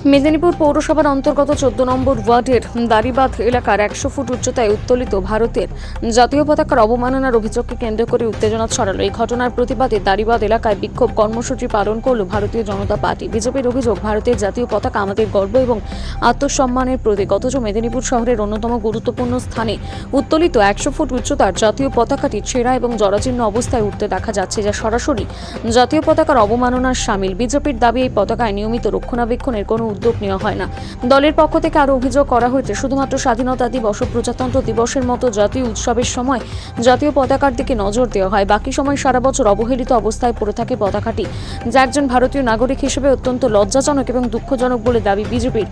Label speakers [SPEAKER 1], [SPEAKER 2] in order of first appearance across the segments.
[SPEAKER 1] মেদিনীপুর পৌরসভার অন্তর্গত 14 নম্বর ওয়ার্ডের দাড়িবাঁধ এলাকার 100 ফুট উচ্চতায় উত্তোলিত ভারতের জাতীয় পতাকার অবমাননার অভিযোগকে কেন্দ্র করে উত্তেজনা ছড়ালো। এই ঘটনার প্রতিবাদে দাড়িবাঁধ এলাকায় বিক্ষোভ কর্মসূচি পালন করল ভারতীয় জনতা পার্টি। বিজেপির অভিযোগ, ভারতের জাতীয় পতাকা আমাদের গর্ব এবং আত্মসম্মানের প্রতীক, অথচ মেদিনীপুর শহরের অন্যতম গুরুত্বপূর্ণ স্থানে উত্তোলিত 100 ফুট উচ্চতার জাতীয় পতাকাটি ছেঁড়া এবং জরাজীর্ণ অবস্থায় উঠতে দেখা যাচ্ছে, যা সরাসরি জাতীয় পতাকার অবমাননার শামিল। বিজেপির দাবি, এই পতাকায় নিয়মিত রক্ষণাবেক্ষণের কোনো উদ্যোগ নেওয়া হয় না। দলের পক্ষ থেকে আরও অভিযোগ করা হয়েছে, শুধুমাত্র স্বাধীনতা দিবস ও প্রজাতন্ত্র দিবসের মতো জাতীয় উৎসবের সময় জাতীয় পতাকার দিকে নজর দেওয়া হয়, বাকি সময় সারা বছর অবহেলিত অবস্থায় পড়ে থাকে পতাকাটি, যা একজন ভারতীয় নাগরিক হিসেবে অত্যন্ত লজ্জাজনক এবং দুঃখজনক বলে দাবি বিজেপির।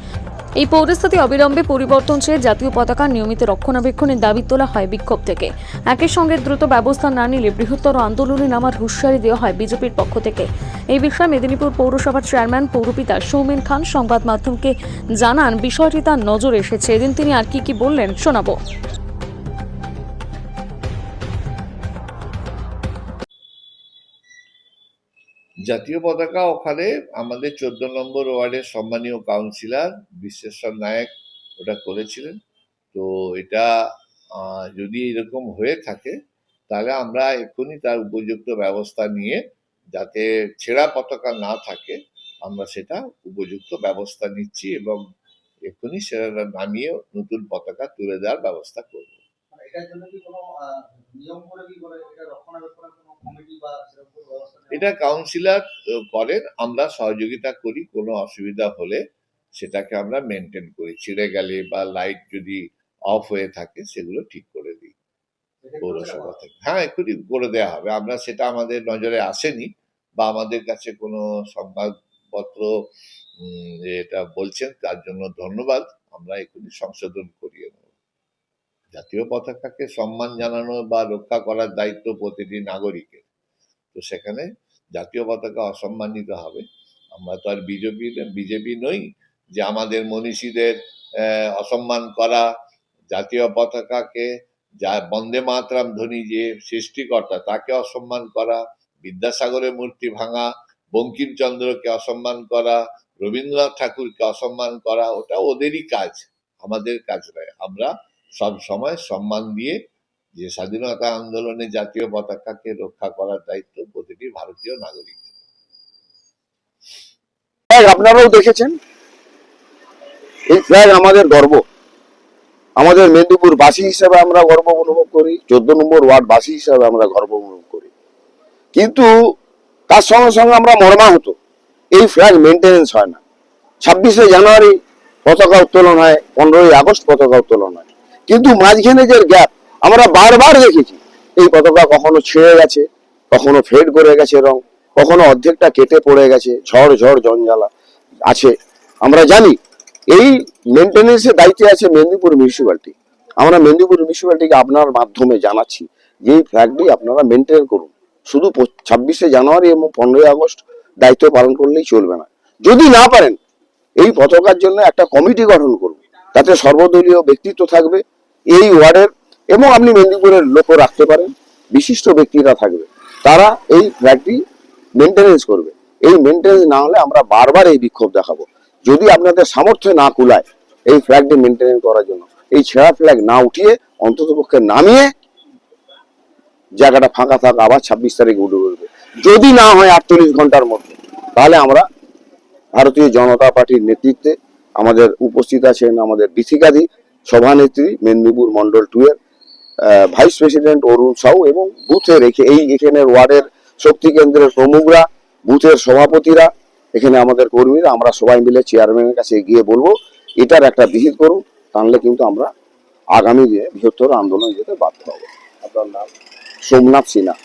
[SPEAKER 1] এই পরিস্থিতি অবিলম্বে পরিবর্তন চেয়ে জাতীয় পতাকার নিয়মিত রক্ষণাবেক্ষণের দাবি তোলা হয় বিক্ষোভ থেকে। একই সঙ্গে দ্রুত ব্যবস্থা না নিলে বৃহত্তর আন্দোলনে নামার হুঁশিয়ারি দেওয়া হয় বিজেপির পক্ষ থেকে। এই বিষয়ে মেদিনীপুর পৌরসভার চেয়ারম্যান পৌরপিতা সৌমেন খান সংবাদ মাধ্যমকে জানান, বিষয়টি তার নজরে এসেছে। এদিন তিনি আর কি বললেন শোনাবো।
[SPEAKER 2] জাতীয় পতাকা ওখানে আমাদের 14 নম্বর ওয়ার্ডের সম্মানীয় কাউন্সিলর বিশ্বেশ্বর নায়ক ওটা করেছিলেন। তো এটা যদি এরকম হয়ে থাকে তাহলে আমরা এক্ষুনি তার উপযুক্ত ব্যবস্থা নিয়ে, যাতে ছেঁড়া পতাকা না থাকে, আমরা সেটা উপযুক্ত ব্যবস্থা নিচ্ছি এবং এক্ষুনি সেটা নামিয়ে নতুন পতাকা তুলে দেওয়ার ব্যবস্থা করব। এটা কাউন্সিলর করেন, আমরা সহযোগিতা করি। কোনো অসুবিধা হলে সেটাকে আমরা মেনটেন করি, ছিঁড়ে গেলে বা লাইট যদি অফ হয়ে থাকে সেগুলো ঠিক করে দিই পৌরসভা থেকে। হ্যাঁ, এক্ষুনি করে দেওয়া হবে। আমরা সেটা আমাদের নজরে আসেনি বা আমাদের কাছে কোনো সংবাদপত্র এটা বলছেন, তার জন্য ধন্যবাদ। আমরা এক্ষুনি সংশোধন করিয়ে নেব। জাতীয় পতাকাকে সম্মান জানানো বা রক্ষা করার দায়িত্ব প্রতিটি নাগরিকের। তো সেখানে জাতীয় পতাকা অসম্মানিত হবে। আমরা তো আর বিজেপি নই যে আমাদের মনীষীদের অসম্মান করা, জাতীয় পতাকাকে, যা বন্দে মাতরম ধ্বনি যে সৃষ্টিকর্তা তাকে অসম্মান করা, বিদ্যাসাগরের মূর্তি ভাঙা, বঙ্কিমচন্দ্রকে অসম্মান করা, রবীন্দ্রনাথ ঠাকুরকে অসম্মান করা, ওটা ওদেরই কাজ, আমাদের কাজ নয়। আমরা সব সময় সম্মান দিয়ে যে স্বাধীনতা আন্দোলনে জাতীয় পতাকাকে রক্ষা করার দায়িত্ব প্রতিটি ভারতীয় নাগরিক।
[SPEAKER 3] আপনারাও দেখেছেন, এই ফ্ল্যাগ আমাদের গর্ব। আমাদের মেদিনীপুর বাসী হিসেবে আমরা গর্ব অনুভব করি, 14 নম্বর ওয়ার্ড বাসী হিসেবে আমরা গর্ব অনুভব করি। কিন্তু তার সঙ্গে সঙ্গে আমরা মর্মাহত, এই ফ্ল্যাগ মেনটেনেন্স হয় না। 26শে জানুয়ারি পতাকা উত্তোলন হয়, 15ই আগস্ট পতাকা উত্তোলন হয়, কিন্তু মাঝখানে যে গ্যাপ আমরা বারবার দেখেছি। এই পতাকা কখনো ছিঁড়ে গেছে, কখনো ফেড করে গেছে রং, কখনো অর্ধেকটা কেটে পড়ে গেছে, ঝড় জঞ্জালা আছে। আমরা জানি এই মেনটেনেন্সের দায়িত্বে আছে মেদিনীপুর মিউনিসিপ্যালিটি। আমরা মেদিনীপুর মিউনিসিপ্যালিটিকে আপনার মাধ্যমে জানাচ্ছি যে এই ফ্ল্যাগটি আপনারা মেনটেন করুন। শুধু 26শে জানুয়ারি এবং 15ই আগস্ট দায়িত্ব পালন করলেই চলবে না। যদি না পারেন, এই পতাকার জন্য একটা কমিটি গঠন করুন, তাতে সর্বদলীয় ব্যক্তিত্ব থাকবে এই ওয়ার্ডের, এবং আপনি মেদিনীপুরের লোকও রাখতে পারেন, বিশিষ্ট ব্যক্তিরা থাকবে, তারা এই ফ্ল্যাগটি মেনটেনেন্স করবে। এই মেনটেনেন্স না হলে আমরা বারবার এই বিক্ষোভ দেখাবো। যদি আপনাদের সামর্থ্য না কুলায় এই ফ্ল্যাগটি মেনটেনেন্স করার জন্য, এই ছেঁড়া ফ্ল্যাগ না উঠিয়ে অন্ততপক্ষে নামিয়ে জায়গাটা ফাঁকা থাক, আবার 26 তারিখে উঠে উঠবে। যদি না হয় 48 ঘন্টার মধ্যে, তাহলে আমরা ভারতীয় জনতা পার্টির নেতৃত্বে আমাদের উপস্থিত আছেন আমাদের বিথিকাদি সভানেত্রী, মেদিনীপুর মন্ডল 2 এর ভাইস প্রেসিডেন্ট অরুণ সাউ, এবং বুথের এখানের ওয়ার্ডের শক্তি কেন্দ্রের প্রমুখরা, বুথের সভাপতিরা, এখানে আমাদের কর্মীরা, আমরা সবাই মিলে চেয়ারম্যানের কাছে গিয়ে বলবো এটার একটা বিহিত করুন, তাহলে কিন্তু আমরা আগামী দিনে বৃহত্তর আন্দোলন যেতে বাধ্য হব। আপনার নাম? সোমনাথ সিনহা।